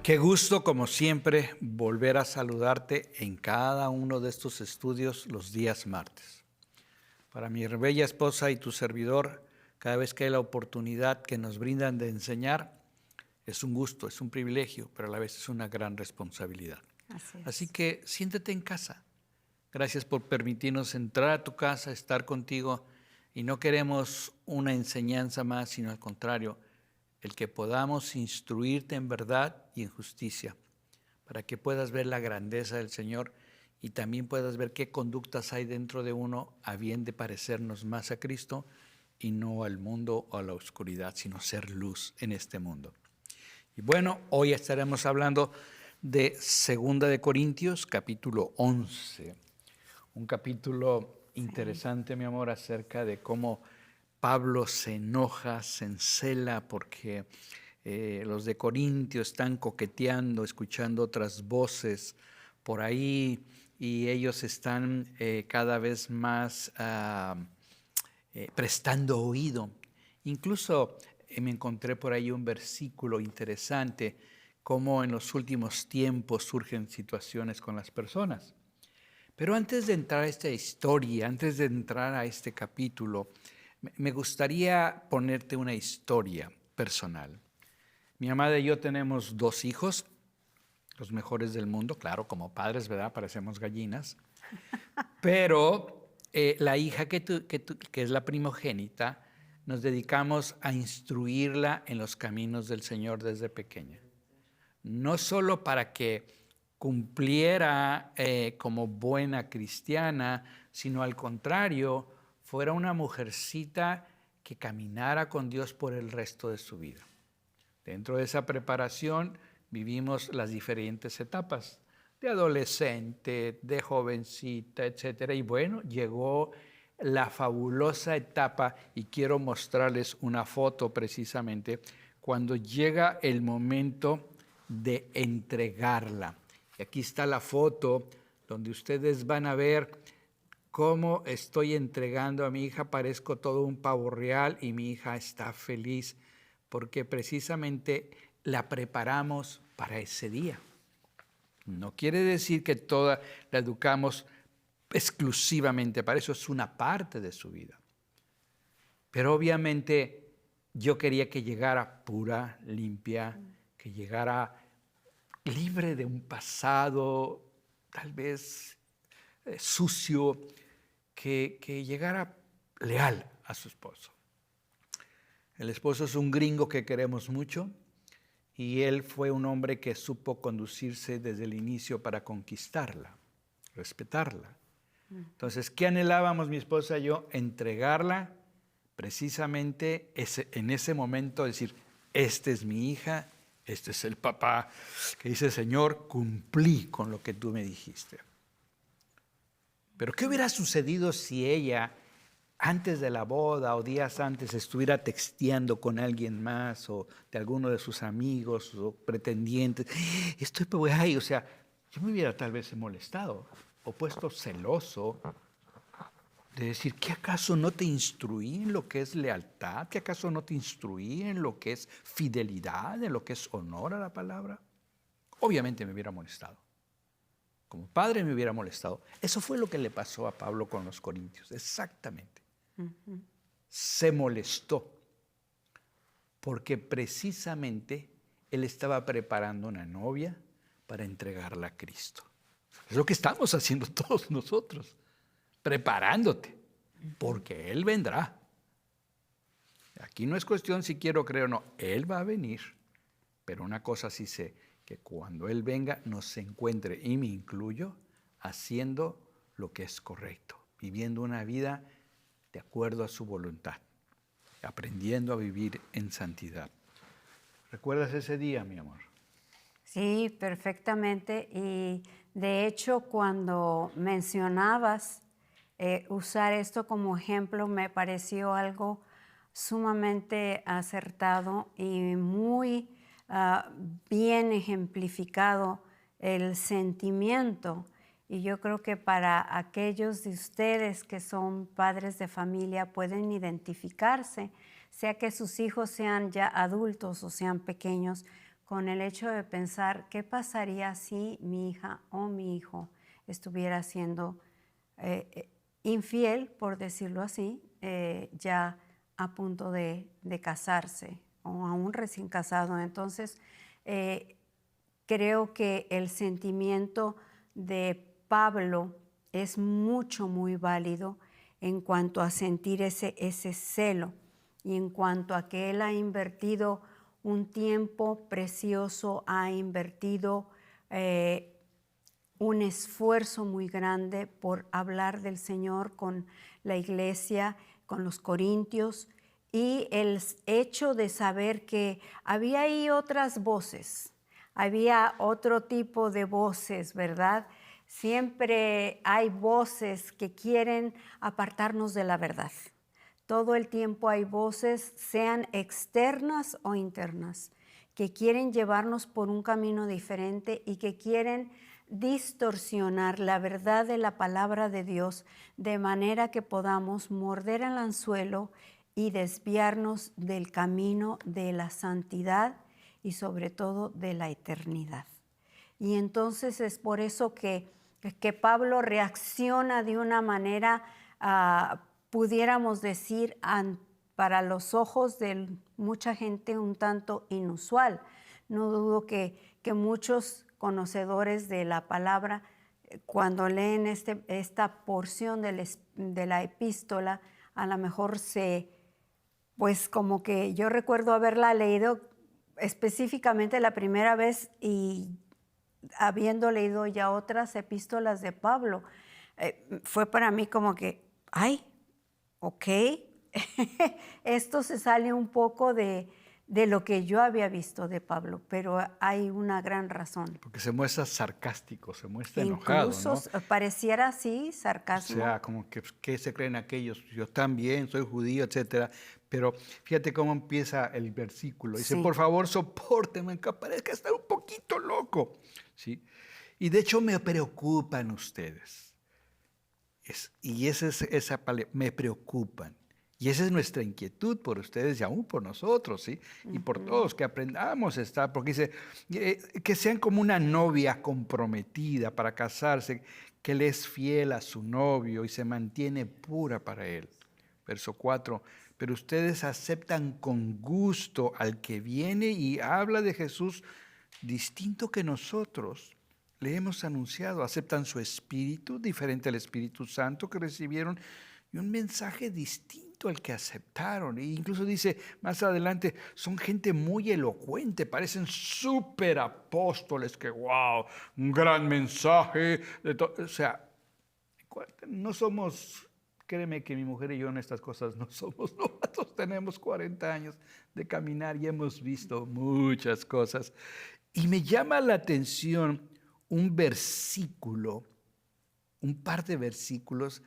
Qué gusto, como siempre, volver a saludarte en cada uno de estos estudios los días martes. Para mi bella esposa y tu servidor, cada vez que hay la oportunidad que nos brindan de enseñar, es un gusto, es un privilegio, pero a la vez es una gran responsabilidad. Así que siéntete en casa. Gracias por permitirnos entrar a tu casa, estar contigo, y no queremos una enseñanza más, sino al contrario, el que podamos instruirte en verdad y en justicia, para que puedas ver la grandeza del Señor y también puedas ver qué conductas hay dentro de uno a bien de parecernos más a Cristo y no al mundo o a la oscuridad, sino ser luz en este mundo. Y bueno, hoy estaremos hablando de 2 de Corintios, capítulo 11. Un capítulo interesante, mi amor, acerca de cómo Pablo se enoja, se encela porque los de Corintio están coqueteando, escuchando otras voces por ahí, y ellos están cada vez más prestando oído. Incluso me encontré por ahí un versículo interesante, cómo en los últimos tiempos surgen situaciones con las personas. Pero antes de entrar a esta historia, antes de entrar a este capítulo, me gustaría ponerte una historia personal. Mi amada y yo tenemos 2 hijos, los mejores del mundo, claro, como padres, ¿verdad? Parecemos gallinas. Pero la hija que es la primogénita, nos dedicamos a instruirla en los caminos del Señor desde pequeña. No solo para que cumpliera como buena cristiana, sino al contrario, fuera una mujercita que caminara con Dios por el resto de su vida. Dentro de esa preparación vivimos las diferentes etapas, de adolescente, de jovencita, etcétera. Y bueno, llegó la fabulosa etapa, y quiero mostrarles una foto precisamente, cuando llega el momento de entregarla. Y aquí está la foto donde ustedes van a ver cómo estoy entregando a mi hija. Parezco todo un pavo real y mi hija está feliz porque precisamente la preparamos para ese día. No quiere decir que toda la educamos exclusivamente para eso, es una parte de su vida. Pero obviamente yo quería que llegara pura, limpia, que llegara libre de un pasado tal vez sucio, que llegara leal a su esposo. El esposo es un gringo que queremos mucho, y él fue un hombre que supo conducirse desde el inicio para conquistarla, respetarla. Entonces, ¿qué anhelábamos mi esposa y yo? Entregarla precisamente en ese momento, decir, esta es mi hija, este es el papá, que dice, Señor, cumplí con lo que tú me dijiste. Pero ¿qué hubiera sucedido si ella, antes de la boda o días antes, estuviera texteando con alguien más o de alguno de sus amigos o pretendientes? O sea, yo me hubiera tal vez molestado o puesto celoso de decir, ¿qué acaso no te instruí en lo que es lealtad? ¿Qué acaso no te instruí en lo que es fidelidad, en lo que es honor a la palabra? Obviamente me hubiera molestado. Como padre me hubiera molestado. Eso fue lo que le pasó a Pablo con los corintios, exactamente. Se molestó porque precisamente él estaba preparando una novia para entregarla a Cristo. Es lo que estamos haciendo todos nosotros, preparándote, porque Él vendrá. Aquí no es cuestión si quiero creer o no, Él va a venir, pero una cosa sí sé, que cuando Él venga nos encuentre, y me incluyo, haciendo lo que es correcto, viviendo una vida de acuerdo a su voluntad, aprendiendo a vivir en santidad. ¿Recuerdas ese día, mi amor? Sí, perfectamente. Y de hecho, cuando mencionabas usar esto como ejemplo, me pareció algo sumamente acertado y muy bien ejemplificado el sentimiento. Y yo creo que para aquellos de ustedes que son padres de familia pueden identificarse, sea que sus hijos sean ya adultos o sean pequeños, con el hecho de pensar qué pasaría si mi hija o mi hijo estuviera siendo infiel, por decirlo así, ya a punto de casarse o aún recién casado. Entonces, creo que el sentimiento de Pablo es muy válido en cuanto a sentir ese celo y en cuanto a que él ha invertido un tiempo precioso, ha invertido un esfuerzo muy grande por hablar del Señor con la iglesia, con los corintios, y el hecho de saber que había ahí otras voces, había otro tipo de voces, ¿verdad? Siempre hay voces que quieren apartarnos de la verdad. Todo el tiempo hay voces, sean externas o internas, que quieren llevarnos por un camino diferente y que quieren distorsionar la verdad de la palabra de Dios de manera que podamos morder el anzuelo y desviarnos del camino de la santidad y sobre todo de la eternidad. Y entonces es por eso que Pablo reacciona de una manera, pudiéramos decir, para los ojos de mucha gente un tanto inusual. No dudo que muchos conocedores de la palabra, cuando leen esta porción de la epístola, a lo mejor pues como que yo recuerdo haberla leído específicamente la primera vez y habiendo leído ya otras epístolas de Pablo, fue para mí como que, ay, ok, esto se sale un poco de lo que yo había visto de Pablo, pero hay una gran razón. Porque se muestra sarcástico, se muestra enojado, Incluso ¿no? pareciera así, O sarcasmo. sea, como que, ¿qué se creen aquellos? Yo también soy judío, etcétera. Pero fíjate cómo empieza el versículo. Dice, Sí. por favor, sopórtenme, que parezca estar un poquito loco. ¿Sí? Y de hecho me preocupan ustedes. Y esa es esa palabra, me preocupan. Y esa es nuestra inquietud por ustedes y aún por nosotros, ¿sí? Y por todos, que aprendamos a estar, porque dice, que sean como una novia comprometida para casarse, que le es fiel a su novio y se mantiene pura para él. Verso 4, pero ustedes aceptan con gusto al que viene y habla de Jesús distinto que nosotros le hemos anunciado. Aceptan su espíritu, diferente al Espíritu Santo que recibieron, y un mensaje distinto al que aceptaron. E incluso dice más adelante, son gente muy elocuente, parecen súper apóstoles, que wow, un gran mensaje. O sea, no somos, créeme que mi mujer y yo en estas cosas no somos novatos, tenemos 40 años de caminar y hemos visto muchas cosas. Y me llama la atención un versículo, un par de versículos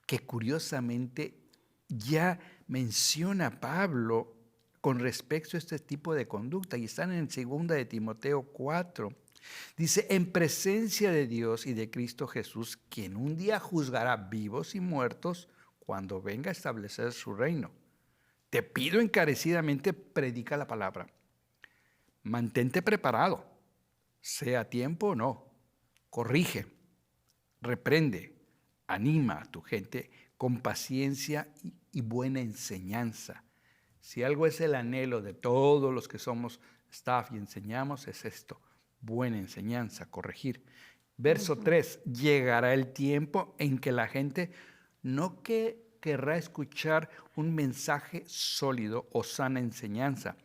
que curiosamente ya menciona Pablo con respecto a este tipo de conducta y están en 2 de Timoteo 4. Dice, en presencia de Dios y de Cristo Jesús, quien un día juzgará vivos y muertos cuando venga a establecer su reino. Te pido encarecidamente, predica la palabra. Mantente preparado, sea a tiempo o no. Corrige, reprende, anima a tu gente con paciencia y buena enseñanza. Si algo es el anhelo de todos los que somos staff y enseñamos, es esto: buena enseñanza, corregir. Verso 3, llegará el tiempo en que la gente no querrá escuchar un mensaje sólido o sana enseñanza.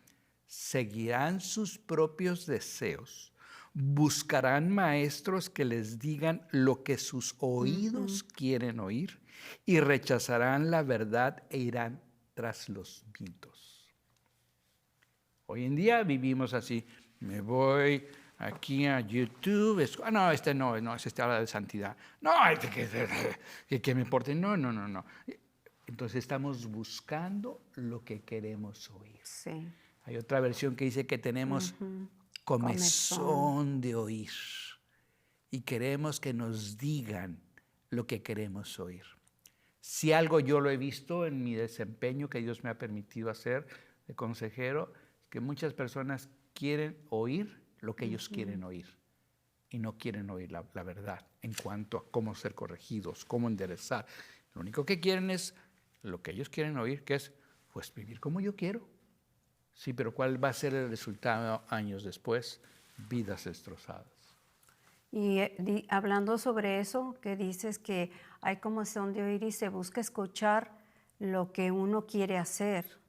Seguirán sus propios deseos. Buscarán maestros que les digan lo que sus oídos quieren oír y rechazarán la verdad e irán tras los mitos. Hoy en día vivimos así. Me voy aquí a YouTube. No, este habla de santidad. No, que me importe. No. Entonces estamos buscando lo que queremos oír. Sí. Hay otra versión que dice que tenemos comezón de oír y queremos que nos digan lo que queremos oír. Si algo yo lo he visto en mi desempeño que Dios me ha permitido hacer de consejero, que muchas personas quieren oír lo que ellos quieren oír y no quieren oír la verdad en cuanto a cómo ser corregidos, cómo enderezar. Lo único que quieren es lo que ellos quieren oír, que es pues vivir como yo quiero. Sí, pero ¿cuál va a ser el resultado años después? Vidas destrozadas. Y hablando sobre eso, que dices que hay comezón de oír y se busca escuchar lo que uno quiere hacer.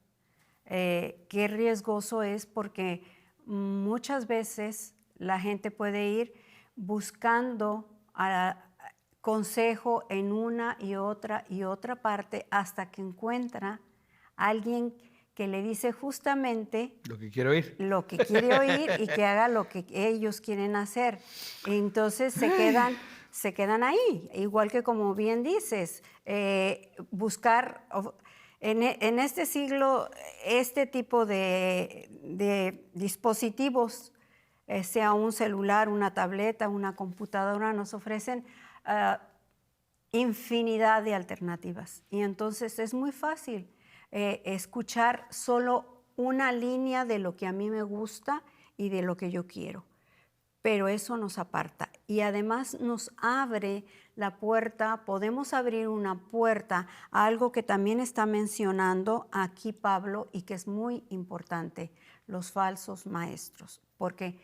Qué riesgoso es, porque muchas veces la gente puede ir buscando consejo en una y otra parte hasta que encuentra a alguien que le dice justamente Lo que quiero oír. lo que quiere oír y que haga lo que ellos quieren hacer. Entonces se quedan ahí, igual que como bien dices, buscar en este siglo este tipo de dispositivos, sea un celular, una tableta, una computadora, nos ofrecen infinidad de alternativas. Y entonces es muy fácil escuchar solo una línea de lo que a mí me gusta y de lo que yo quiero. Pero eso nos aparta y además nos abre la puerta, podemos abrir una puerta a algo que también está mencionando aquí Pablo y que es muy importante, los falsos maestros. Porque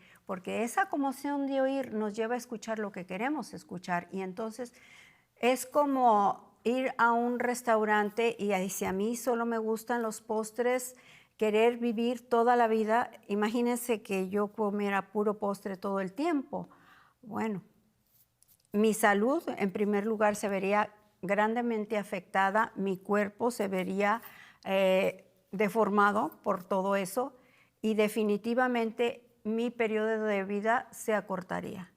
esa comezón de oír nos lleva a escuchar lo que queremos escuchar, y entonces es como ir a un restaurante y si a mí solo me gustan los postres, querer vivir toda la vida. Imagínense que yo comiera puro postre todo el tiempo. Bueno, mi salud en primer lugar se vería grandemente afectada, mi cuerpo se vería deformado por todo eso y definitivamente mi periodo de vida se acortaría.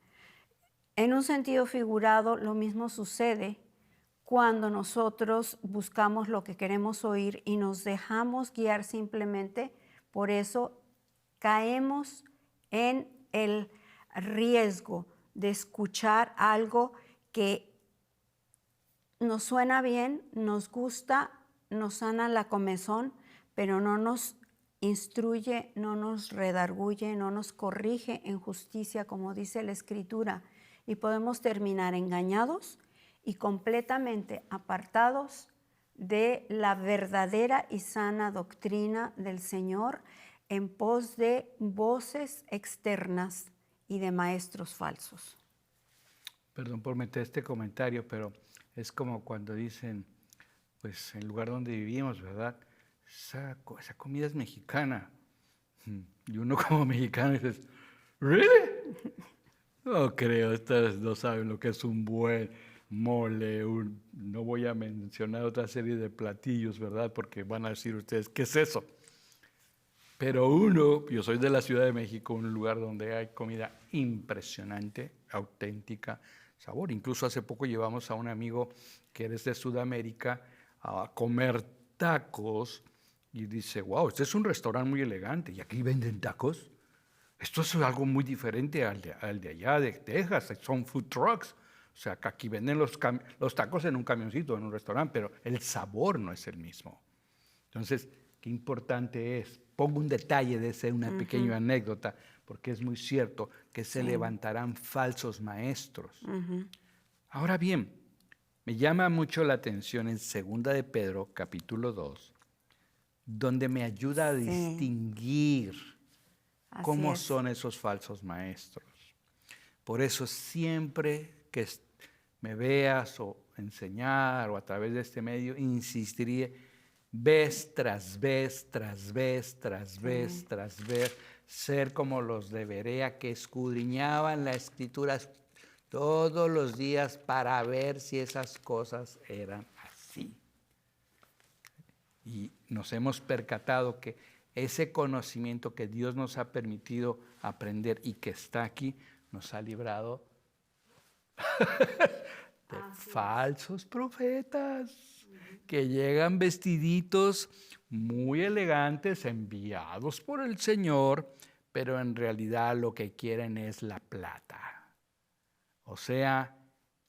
En un sentido figurado, lo mismo sucede cuando nosotros buscamos lo que queremos oír y nos dejamos guiar simplemente por eso, caemos en el riesgo de escuchar algo que nos suena bien, nos gusta, nos sana la comezón, pero no nos instruye, no nos redarguye, no nos corrige en justicia, como dice la Escritura, y podemos terminar engañados y completamente apartados de la verdadera y sana doctrina del Señor, en pos de voces externas y de maestros falsos. Perdón por meter este comentario, pero es como cuando dicen, pues el lugar donde vivimos, ¿verdad? Esa comida es mexicana. Y uno como mexicano dice, ¿really? No creo, ustedes no saben lo que es un buen mole, no voy a mencionar otra serie de platillos, ¿verdad? Porque van a decir ustedes, ¿qué es eso? Pero yo soy de la Ciudad de México, un lugar donde hay comida impresionante, auténtica, sabor. Incluso hace poco llevamos a un amigo que es de Sudamérica a comer tacos y dice, wow, este es un restaurante muy elegante y aquí venden tacos. Esto es algo muy diferente al de allá de Texas, son food trucks. O sea, que aquí venden los tacos en un camioncito, en un restaurante, pero el sabor no es el mismo. Entonces, qué importante es. Pongo un detalle de esa, una pequeña anécdota, porque es muy cierto que se levantarán falsos maestros. Ahora bien, me llama mucho la atención en 2 de Pedro, capítulo 2, donde me ayuda a distinguir cómo son esos falsos maestros. Por eso siempre que me veas o enseñar o a través de este medio, insistiría vez tras vez, tras vez, tras vez, tras vez, ser como los de Berea que escudriñaban las Escrituras todos los días para ver si esas cosas eran así. Y nos hemos percatado que ese conocimiento que Dios nos ha permitido aprender y que está aquí, nos ha librado de falsos profetas que llegan vestiditos muy elegantes, enviados por el Señor, pero en realidad lo que quieren es la plata. O sea,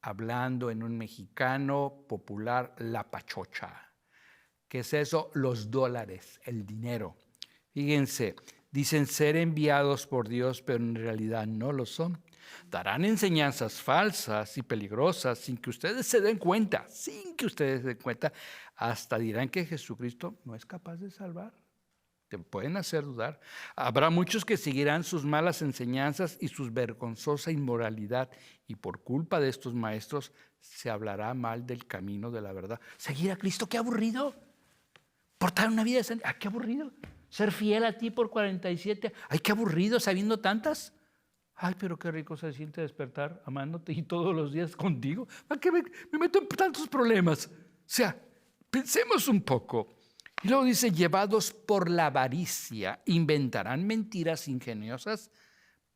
hablando en un mexicano popular, la pachocha. ¿Qué es eso? Los dólares, el dinero. Fíjense, Dicen ser enviados por Dios, pero en realidad no lo son. Darán enseñanzas falsas y peligrosas sin que ustedes se den cuenta, Hasta dirán que Jesucristo no es capaz de salvar. Te pueden hacer dudar. Habrá muchos que seguirán sus malas enseñanzas y su vergonzosa inmoralidad, y por culpa de estos maestros se hablará mal del camino de la verdad. Seguir a Cristo, qué aburrido. Portar una vida de santidad, qué aburrido. Ser fiel a ti por 47, ay, qué aburrido sabiendo tantas. Ay, pero qué rico se siente despertar amándote y todos los días contigo. ¿Para qué me meto en tantos problemas? O sea, pensemos un poco. Y luego dice, llevados por la avaricia, inventarán mentiras ingeniosas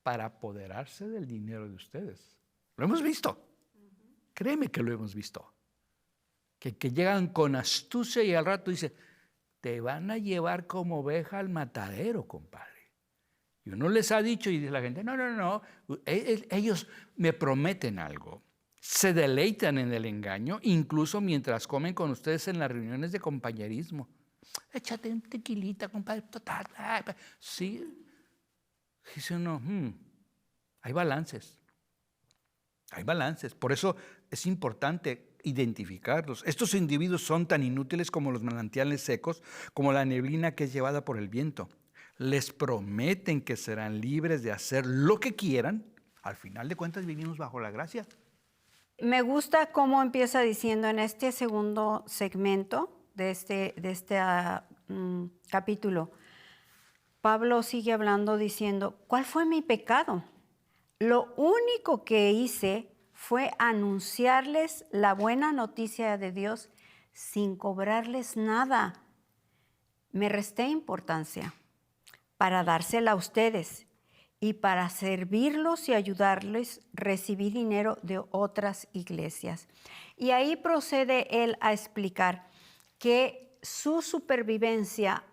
para apoderarse del dinero de ustedes. Lo hemos visto. Créeme que lo hemos visto. Que llegan con astucia y al rato dice, te van a llevar como oveja al matadero, compadre. Y uno les ha dicho y dice la gente, no. Ellos me prometen algo. Se deleitan en el engaño, incluso mientras comen con ustedes en las reuniones de compañerismo. Échate un tequilita, compadre. Sí. Dice uno, hay balances. Hay balances. Por eso es importante identificarlos. Estos individuos son tan inútiles como los manantiales secos, como la neblina que es llevada por el viento. Les prometen que serán libres de hacer lo que quieran. Al final de cuentas vivimos bajo la gracia. Me gusta cómo empieza diciendo en este segundo segmento de este capítulo. Pablo sigue hablando diciendo, ¿cuál fue mi pecado? Lo único que hice fue anunciarles la buena noticia de Dios sin cobrarles nada. Me resté importancia para dársela a ustedes y para servirlos y ayudarles recibí dinero de otras iglesias. Y ahí procede él a explicar que su supervivencia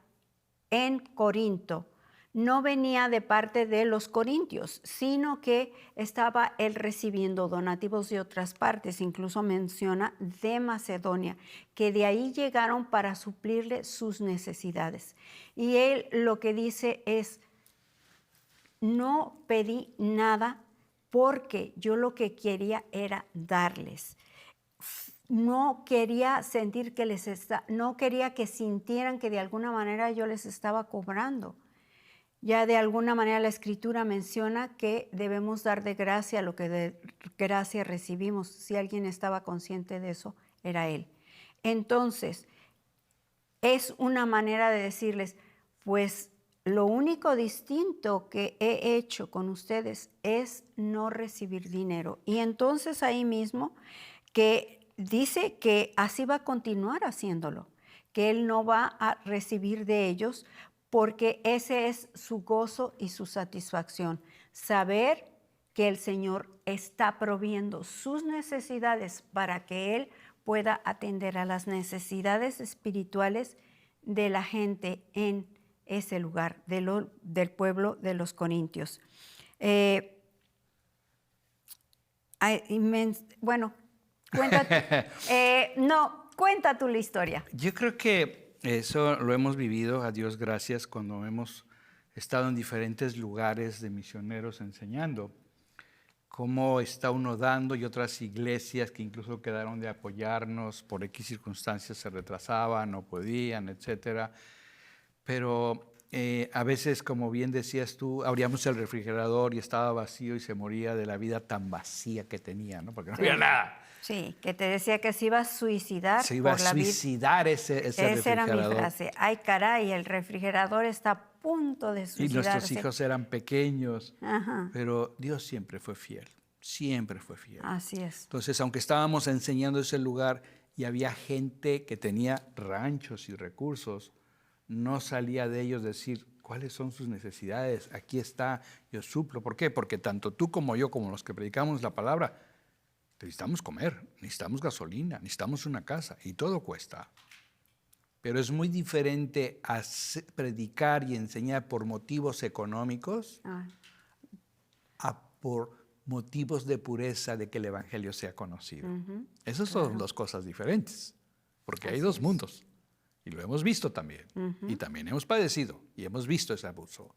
en Corinto no venía de parte de los corintios, sino que estaba él recibiendo donativos de otras partes. Incluso menciona de Macedonia, que de ahí llegaron para suplirle sus necesidades. Y él lo que dice es, no pedí nada porque yo lo que quería era darles. No quería sentir que no quería que sintieran que de alguna manera yo les estaba cobrando. Ya de alguna manera la Escritura menciona que debemos dar de gracia lo que de gracia recibimos. Si alguien estaba consciente de eso, era él. Entonces, es una manera de decirles, pues lo único distinto que he hecho con ustedes es no recibir dinero. Y entonces ahí mismo que dice que así va a continuar haciéndolo, que él no va a recibir de ellos porque ese es su gozo y su satisfacción. Saber que el Señor está proviendo sus necesidades para que él pueda atender a las necesidades espirituales de la gente en ese lugar, del pueblo de los corintios. Bueno, cuenta tú la historia. Yo creo que eso lo hemos vivido, a Dios gracias, cuando hemos estado en diferentes lugares de misioneros enseñando. Cómo está uno dando y otras iglesias que incluso quedaron de apoyarnos por X circunstancias se retrasaban, no podían, etcétera. Pero a veces, como bien decías tú, abríamos el refrigerador y estaba vacío y se moría de la vida tan vacía que tenía, ¿no? Porque no había nada. Sí, que te decía que se iba a suicidar. Se iba a suicidar ese refrigerador. Esa era mi frase. Ay, caray, el refrigerador está a punto de suicidarse. Y nuestros hijos eran pequeños, Ajá. pero Dios siempre fue fiel. Siempre fue fiel. Así es. Entonces, aunque estábamos enseñando ese lugar y había gente que tenía ranchos y recursos, no salía de ellos decir cuáles son sus necesidades. Aquí está, yo suplo. ¿Por qué? Porque tanto tú como yo, como los que predicamos la palabra, necesitamos comer, necesitamos gasolina, necesitamos una casa y todo cuesta. Pero es muy diferente predicar y enseñar por motivos económicos a por motivos de pureza de que el evangelio sea conocido. Esas son dos cosas diferentes, porque hay dos mundos. Y lo hemos visto también. Y también hemos padecido y hemos visto ese abuso.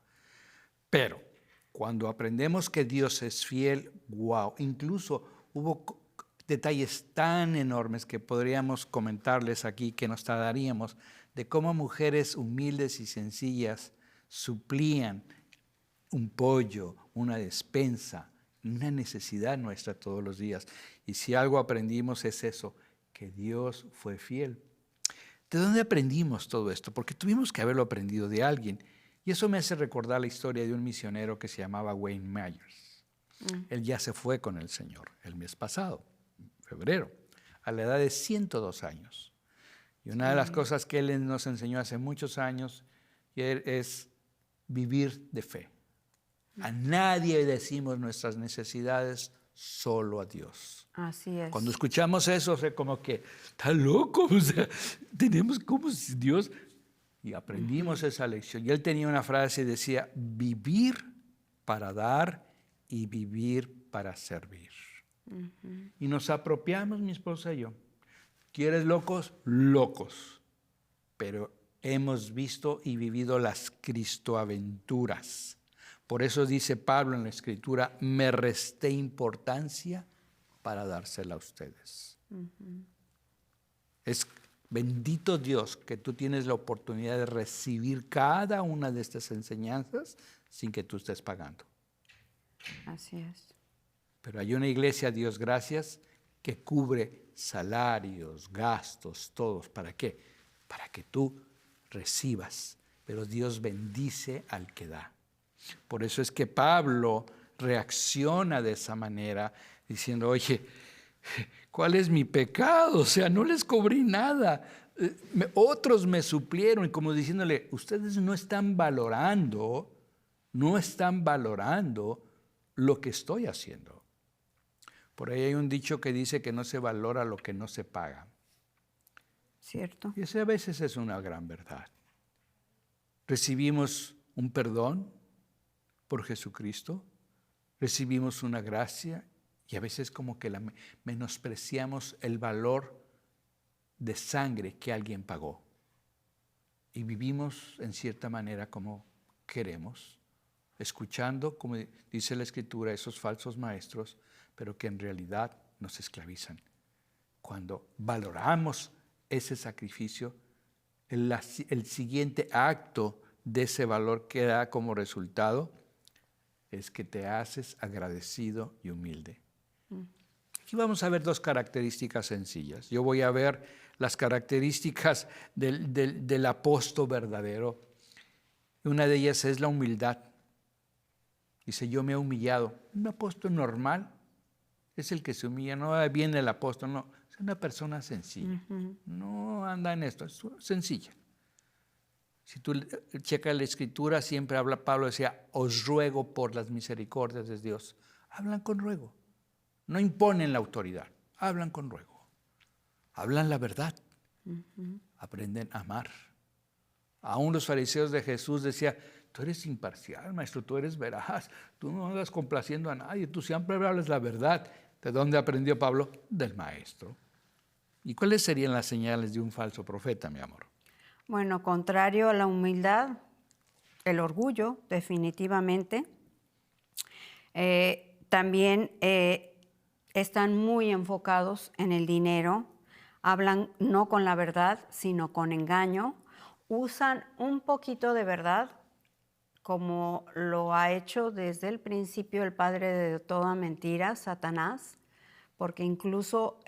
Pero cuando aprendemos que Dios es fiel, wow, incluso hubo detalles tan enormes que podríamos comentarles aquí, que nos tardaríamos, de cómo mujeres humildes y sencillas suplían un pollo, una despensa, una necesidad nuestra todos los días. Y si algo aprendimos es eso, que Dios fue fiel. ¿De dónde aprendimos todo esto? Porque tuvimos que haberlo aprendido de alguien. Y eso me hace recordar la historia de un misionero que se llamaba Wayne Myers. Él ya se fue con el Señor el mes pasado, en febrero, a la edad de 102 años. Y una de las cosas que él nos enseñó hace muchos años es vivir de fe. A nadie decimos nuestras necesidades, solo a Dios. Así es. Cuando escuchamos eso, es como que, está loco, o sea, tenemos como si Dios... Y aprendimos esa lección. Y él tenía una frase y decía, vivir para dar y vivir para servir. Y nos apropiamos, mi esposa y yo. ¿Quieres locos? Locos. Pero hemos visto y vivido las cristoaventuras. Por eso dice Pablo en la Escritura, me resté importancia para dársela a ustedes. Es bendito Dios que tú tienes la oportunidad de recibir cada una de estas enseñanzas sin que tú estés pagando. Así es. Pero hay una iglesia, Dios gracias, que cubre salarios, gastos, todos. ¿Para qué? Para que tú recibas. Pero Dios bendice al que da. Por eso es que Pablo reacciona de esa manera, diciendo, oye, ¿cuál es mi pecado? O sea, no les cobré nada. Otros me suplieron, y como diciéndole, ustedes no están valorando lo que estoy haciendo. Por ahí hay un dicho que dice que no se valora lo que no se paga. Cierto. Y ese a veces es una gran verdad. Recibimos un perdón por Jesucristo, recibimos una gracia, y a veces como que menospreciamos el valor de sangre que alguien pagó. Y vivimos en cierta manera como queremos, escuchando, como dice la Escritura, esos falsos maestros, pero que en realidad nos esclavizan. Cuando valoramos ese sacrificio, el siguiente acto de ese valor que da como resultado es que te haces agradecido y humilde. Aquí vamos a ver dos características sencillas. Yo voy a ver las características del apóstol verdadero. Una de ellas es la humildad. Dice, yo me he humillado. Un apóstol normal es el que se humilla. No viene el apóstol, no. Es una persona sencilla. No anda en esto, es sencilla. Si tú checas la Escritura, siempre habla, Pablo decía, os ruego por las misericordias de Dios. Hablan con ruego. No imponen la autoridad, hablan con ruego. Hablan la verdad. Aprenden a amar. Aún los fariseos de Jesús decían, tú eres imparcial, maestro, tú eres veraz, tú no andas complaciendo a nadie, tú siempre hablas la verdad. ¿De dónde aprendió Pablo? Del maestro. ¿Y cuáles serían las señales de un falso profeta, mi amor? Bueno, contrario a la humildad, el orgullo, definitivamente. También están muy enfocados en el dinero, hablan no con la verdad, sino con engaño. Usan un poquito de verdad, como lo ha hecho desde el principio el padre de toda mentira, Satanás, porque incluso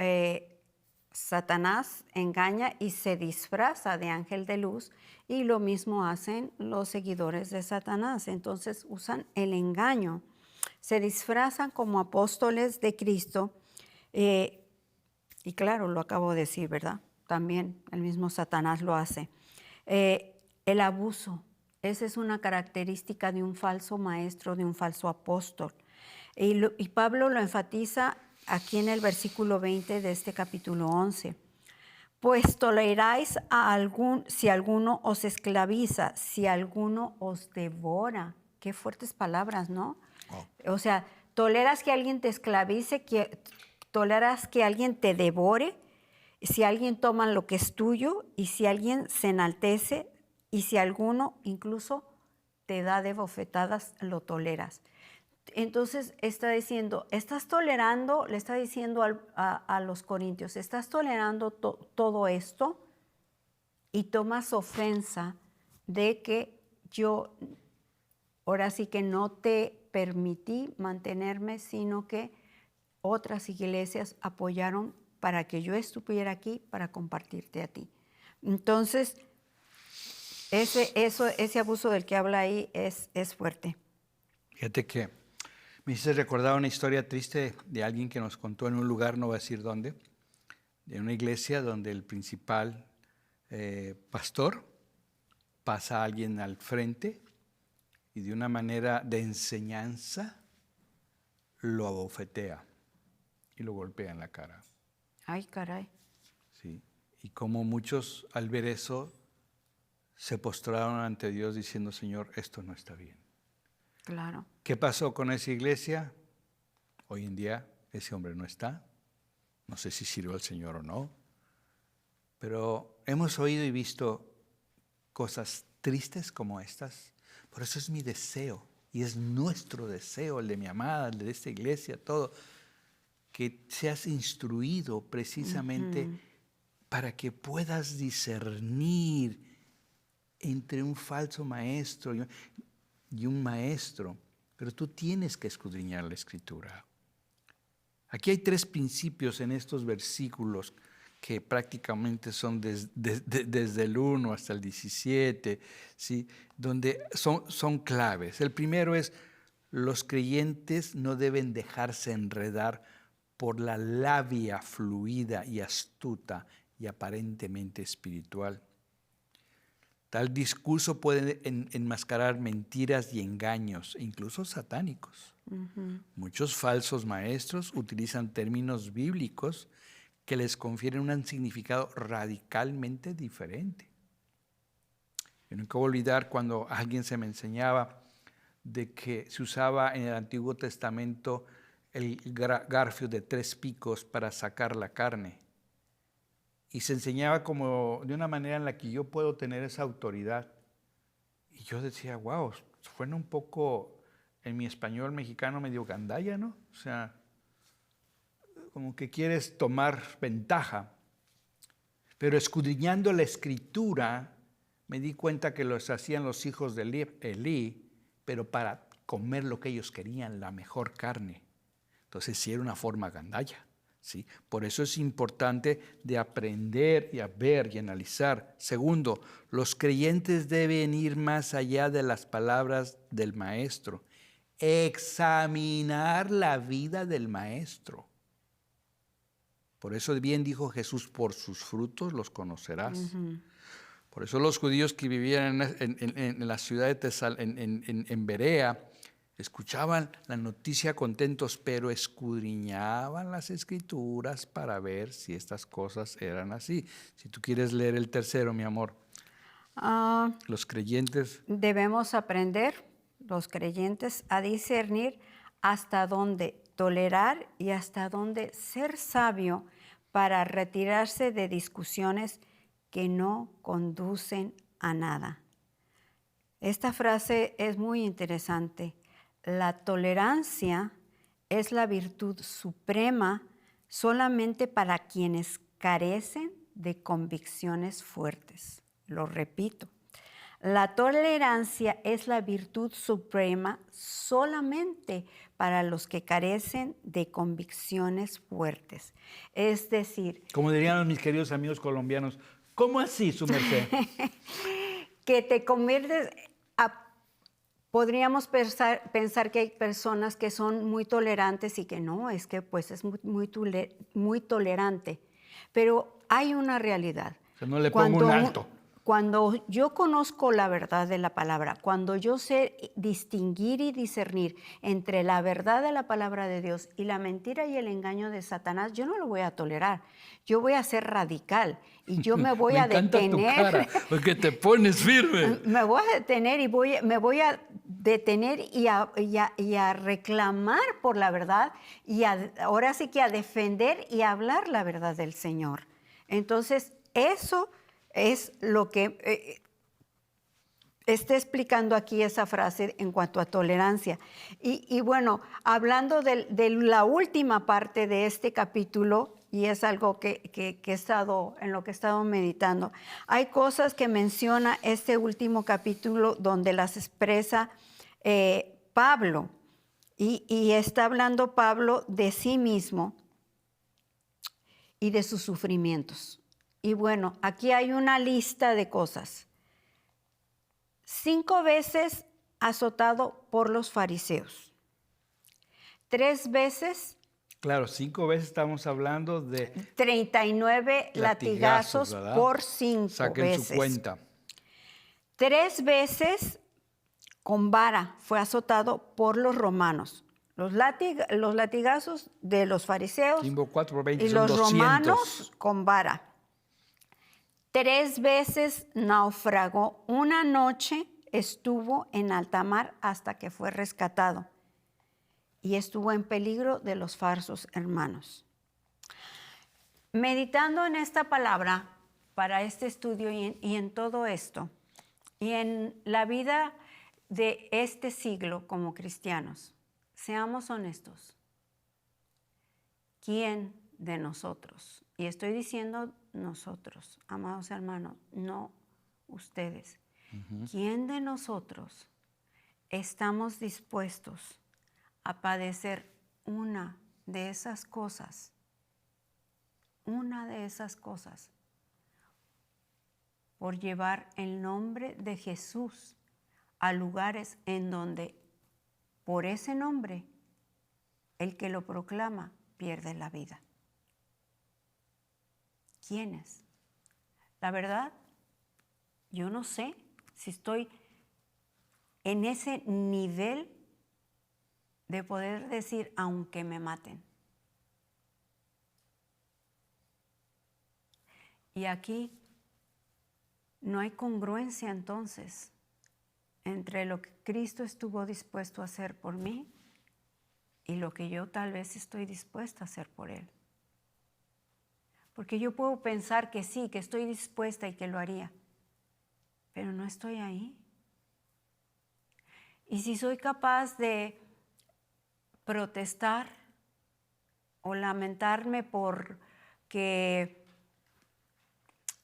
Satanás engaña y se disfraza de ángel de luz, y lo mismo hacen los seguidores de Satanás. Entonces usan el engaño, se disfrazan como apóstoles de Cristo, y claro, lo acabo de decir, ¿verdad? También el mismo Satanás lo hace. El abuso, esa es una característica de un falso maestro, de un falso apóstol. Y Pablo lo enfatiza aquí en el versículo 20 de este capítulo 11. Pues toleráis si alguno os esclaviza, si alguno os devora. Qué fuertes palabras, ¿no? Oh. O sea, toleras que alguien te esclavice, toleras que alguien te devore. si alguien toma lo que es tuyo y si alguien se enaltece y si alguno incluso te da de bofetadas, lo toleras. Entonces está diciendo, estás tolerando, le está diciendo a los corintios, estás tolerando todo esto y tomas ofensa de que yo ahora sí que no te permití mantenerme, sino que otras iglesias apoyaron para que yo estuviera aquí para compartirte a ti. Entonces, ese abuso del que habla ahí es fuerte. Fíjate que me hice recordar una historia triste de alguien que nos contó en un lugar, no voy a decir dónde, de una iglesia donde el principal pastor pasa a alguien al frente y de una manera de enseñanza lo abofetea y lo golpea en la cara. Ay, caray. Sí. Y como muchos al ver eso se postraron ante Dios diciendo, Señor, esto no está bien. Claro. ¿Qué pasó con esa iglesia? Hoy en día ese hombre no está. No sé si sirvió al Señor o no. Pero hemos oído y visto cosas tristes como estas. Por eso es mi deseo y es nuestro deseo, el de mi amada, el de esta iglesia, todo, que seas instruido precisamente para que puedas discernir entre un falso maestro y un maestro. Pero tú tienes que escudriñar la Escritura. Aquí hay 3 principios en estos versículos que prácticamente son desde el 1 hasta el 17, ¿sí? Donde son claves. El primero es, los creyentes no deben dejarse enredar por la labia fluida y astuta y aparentemente espiritual. Tal discurso puede enmascarar mentiras y engaños, incluso satánicos. Muchos falsos maestros utilizan términos bíblicos que les confieren un significado radicalmente diferente. Yo nunca voy a olvidar cuando alguien se me enseñaba de que se usaba en el Antiguo Testamento el garfio de 3 picos para sacar la carne. Y se enseñaba como de una manera en la que yo puedo tener esa autoridad. Y yo decía, wow, suena un poco en mi español mexicano medio gandalla, ¿no? O sea, como que quieres tomar ventaja. Pero escudriñando la Escritura, me di cuenta que los hacían los hijos de Elí, pero para comer lo que ellos querían, la mejor carne. Entonces sí era una forma gandalla. ¿Sí? Por eso es importante de aprender y a ver y analizar. Segundo, los creyentes deben ir más allá de las palabras del maestro. Examinar la vida del maestro. Por eso bien dijo Jesús, por sus frutos los conocerás. Por eso los judíos que vivían en la ciudad de en Berea, escuchaban la noticia contentos, pero escudriñaban las Escrituras para ver si estas cosas eran así. Si tú quieres leer el tercero, mi amor. Los creyentes. Debemos aprender, los creyentes, a discernir hasta dónde tolerar y hasta dónde ser sabio para retirarse de discusiones que no conducen a nada. Esta frase es muy interesante. La tolerancia es la virtud suprema solamente para quienes carecen de convicciones fuertes. Lo repito. La tolerancia es la virtud suprema solamente para los que carecen de convicciones fuertes. Es decir, como dirían mis queridos amigos colombianos, ¿cómo así, su merced? Que te conviertes podríamos pensar que hay personas que son muy tolerantes y que no, es que pues es muy tolerante. Pero hay una realidad. Que no le pongo un alto. Cuando yo conozco la verdad de la palabra, cuando yo sé distinguir y discernir entre la verdad de la palabra de Dios y la mentira y el engaño de Satanás, yo no lo voy a tolerar. Yo voy a ser radical y yo me voy a detener. Me encanta tu cara, porque te pones firme. Me voy a detener y me voy a detener y a reclamar por la verdad y ahora sí que a defender y a hablar la verdad del Señor. Entonces, eso es lo que está explicando aquí esa frase en cuanto a tolerancia. Y bueno, hablando de la última parte de este capítulo, y es algo que he estado, en lo que he estado meditando, hay cosas que menciona este último capítulo donde las expresa Pablo, y está hablando Pablo de sí mismo y de sus sufrimientos. Y bueno, aquí hay una lista de cosas. 5 veces azotado por los fariseos. 3 veces. Claro, 5 veces estamos hablando de 39 latigazos ¿verdad? por 5 Saquen veces. su cuenta. 3 veces con vara fue azotado por los romanos. Los latigazos de los fariseos 5 por 4 por 20 y son los 200. romanos con vara. 3 veces naufragó. Una noche estuvo en alta mar hasta que fue rescatado. Y estuvo en peligro de los falsos hermanos. Meditando en esta palabra para este estudio y en todo esto, y en la vida de este siglo como cristianos, seamos honestos. ¿Quién de nosotros? Y estoy diciendo nosotros, amados hermanos, no ustedes. ¿Quién de nosotros estamos dispuestos a padecer una de esas cosas? Una de esas cosas por llevar el nombre de Jesús a lugares en donde por ese nombre el que lo proclama pierde la vida. ¿Quiénes? La verdad, yo no sé si estoy en ese nivel de poder decir, aunque me maten. Y aquí no hay congruencia entonces entre lo que Cristo estuvo dispuesto a hacer por mí y lo que yo tal vez estoy dispuesta a hacer por Él. Porque yo puedo pensar que sí, que estoy dispuesta y que lo haría, pero no estoy ahí. Y si soy capaz de protestar o lamentarme porque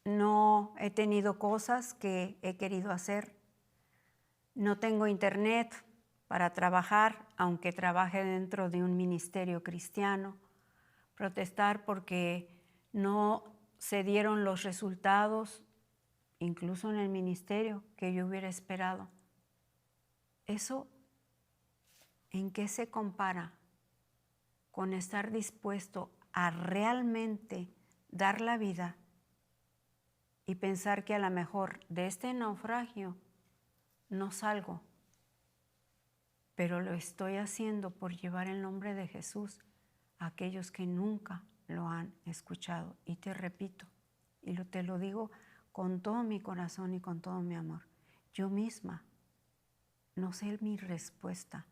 no he tenido cosas que he querido hacer, no tengo internet para trabajar, aunque trabaje dentro de un ministerio cristiano, protestar porque no se dieron los resultados, incluso en el ministerio, que yo hubiera esperado. ¿Eso en qué se compara con estar dispuesto a realmente dar la vida y pensar que a lo mejor de este naufragio no salgo, pero lo estoy haciendo por llevar el nombre de Jesús a aquellos que nunca lo han escuchado? Y te repito, y te lo digo con todo mi corazón y con todo mi amor, yo misma no sé mi respuesta,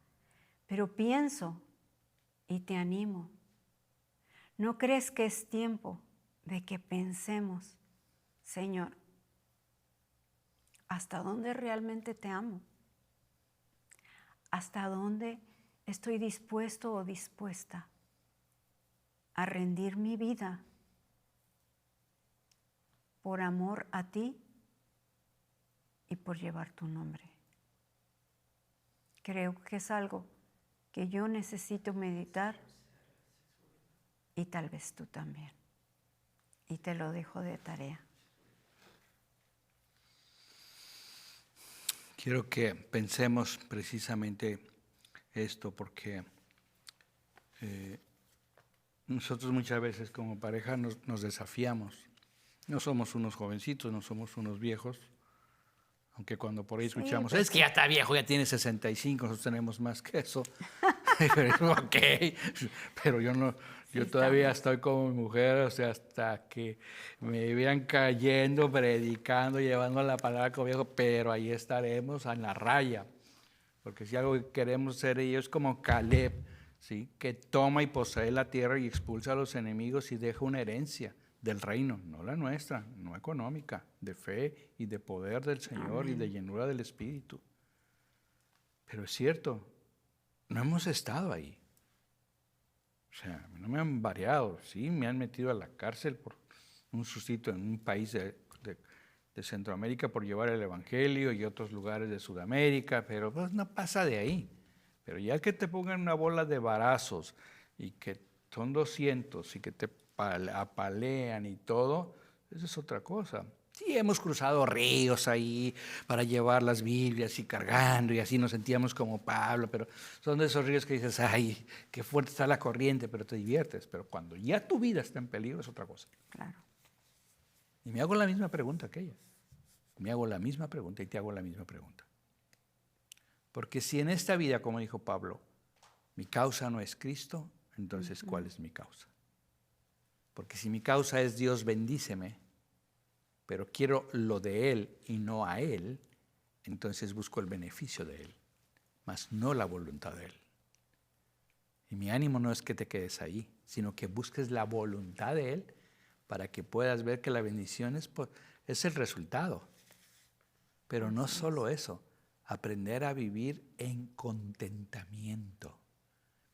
pero pienso y te animo. ¿No crees que es tiempo de que pensemos, Señor, hasta dónde realmente te amo? ¿Hasta dónde estoy dispuesto o dispuesta a rendir mi vida por amor a ti y por llevar tu nombre? Creo que es algo que yo necesito meditar y tal vez tú también. Y te lo dejo de tarea. Quiero que pensemos precisamente esto porque nosotros muchas veces como pareja nos desafiamos. No somos unos jovencitos, no somos unos viejos, aunque cuando por ahí escuchamos, pues es que ya está viejo, ya tiene 65, nosotros tenemos más que eso. Pero, ok, pero yo todavía estoy como mi mujer, o sea, hasta que me vean cayendo, predicando, llevando la palabra como viejo, pero ahí estaremos en la raya. Porque si algo que queremos ser ellos como Caleb, ¿sí? Que toma y posee la tierra y expulsa a los enemigos y deja una herencia del reino, no la nuestra, no económica, de fe y de poder del Señor y de llenura del Espíritu. Pero es cierto, no hemos estado ahí. O sea, no me han variado, sí, me han metido a la cárcel por un sustito en un país de Centroamérica por llevar el Evangelio y otros lugares de Sudamérica, pero pues no pasa de ahí. Pero ya que te pongan una bola de varazos y que son 200 y que te apalean y todo, eso es otra cosa. Sí, hemos cruzado ríos ahí para llevar las Biblias y cargando y así nos sentíamos como Pablo, pero son de esos ríos que dices, ay, qué fuerte está la corriente, pero te diviertes. Pero cuando ya tu vida está en peligro es otra cosa. Claro. Y me hago la misma pregunta que ella. Me hago la misma pregunta y te hago la misma pregunta. Porque si en esta vida, como dijo Pablo, mi causa no es Cristo, entonces ¿cuál es mi causa? Porque si mi causa es Dios, bendíceme, pero quiero lo de Él y no a Él, entonces busco el beneficio de Él, mas no la voluntad de Él. Y mi ánimo no es que te quedes ahí, sino que busques la voluntad de Él para que puedas ver que la bendición es el resultado. Pero no solo eso, aprender a vivir en contentamiento,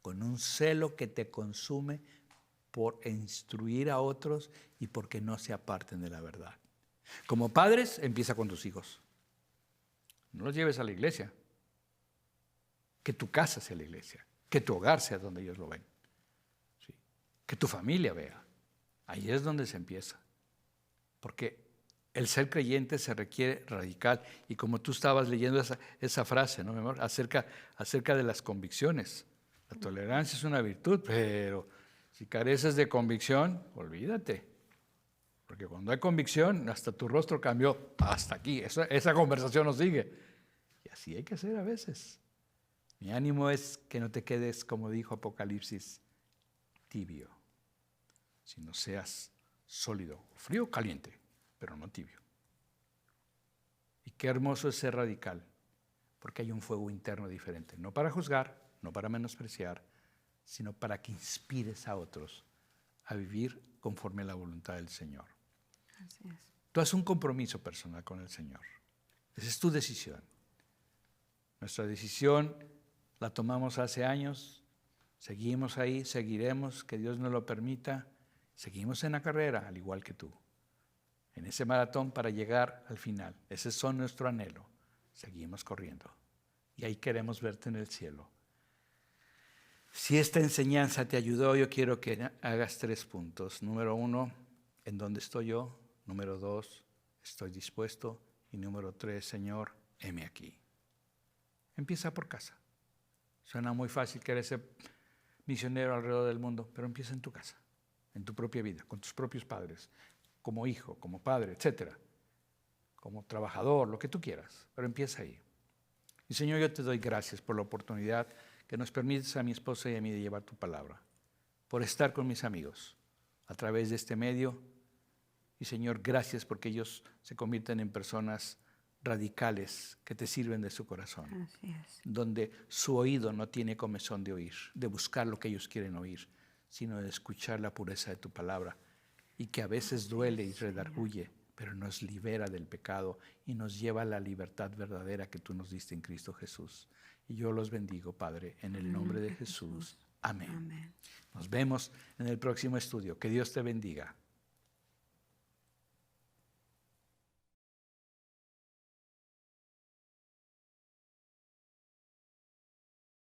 con un celo que te consume por instruir a otros y porque no se aparten de la verdad. Como padres, empieza con tus hijos. No los lleves a la iglesia. Que tu casa sea la iglesia. Que tu hogar sea donde ellos lo ven. ¿Sí? Que tu familia vea. Ahí es donde se empieza. Porque el ser creyente se requiere radical. Y como tú estabas leyendo esa frase, ¿no, mi amor? Acerca de las convicciones. La tolerancia es una virtud, pero si careces de convicción, olvídate. Porque cuando hay convicción, hasta tu rostro cambió. Hasta aquí. Esa conversación no sigue. Y así hay que hacer a veces. Mi ánimo es que no te quedes, como dijo Apocalipsis, tibio, sino seas sólido, frío o caliente, pero no tibio. Y qué hermoso es ser radical, porque hay un fuego interno diferente, no para juzgar, no para menospreciar, sino para que inspires a otros a vivir conforme a la voluntad del Señor. Así es. Tú haces un compromiso personal con el Señor. Esa es tu decisión. Nuestra decisión la tomamos hace años, seguimos ahí, seguiremos, que Dios nos lo permita. Seguimos en la carrera, al igual que tú. En ese maratón para llegar al final. Ese es nuestro anhelo. Seguimos corriendo. Y ahí queremos verte en el cielo. Si esta enseñanza te ayudó, yo quiero que hagas 3 puntos. Número 1, ¿en dónde estoy yo? Número 2, estoy dispuesto. Y número 3, Señor, heme aquí. Empieza por casa. Suena muy fácil que eres misionero alrededor del mundo, pero empieza en tu casa, en tu propia vida, con tus propios padres, como hijo, como padre, etcétera, como trabajador, lo que tú quieras, pero empieza ahí. Y Señor, yo te doy gracias por la oportunidad que nos permites a mi esposa y a mí de llevar tu palabra, por estar con mis amigos a través de este medio. Y Señor, gracias porque ellos se convierten en personas radicales que te sirven de su corazón. Así es. Donde su oído no tiene comezón de oír, de buscar lo que ellos quieren oír, sino de escuchar la pureza de tu palabra. Y que a veces duele y redarguye, pero nos libera del pecado y nos lleva a la libertad verdadera que tú nos diste en Cristo Jesús. Y yo los bendigo, Padre, en el nombre de Jesús. Amén. Amén. Nos vemos en el próximo estudio. Que Dios te bendiga.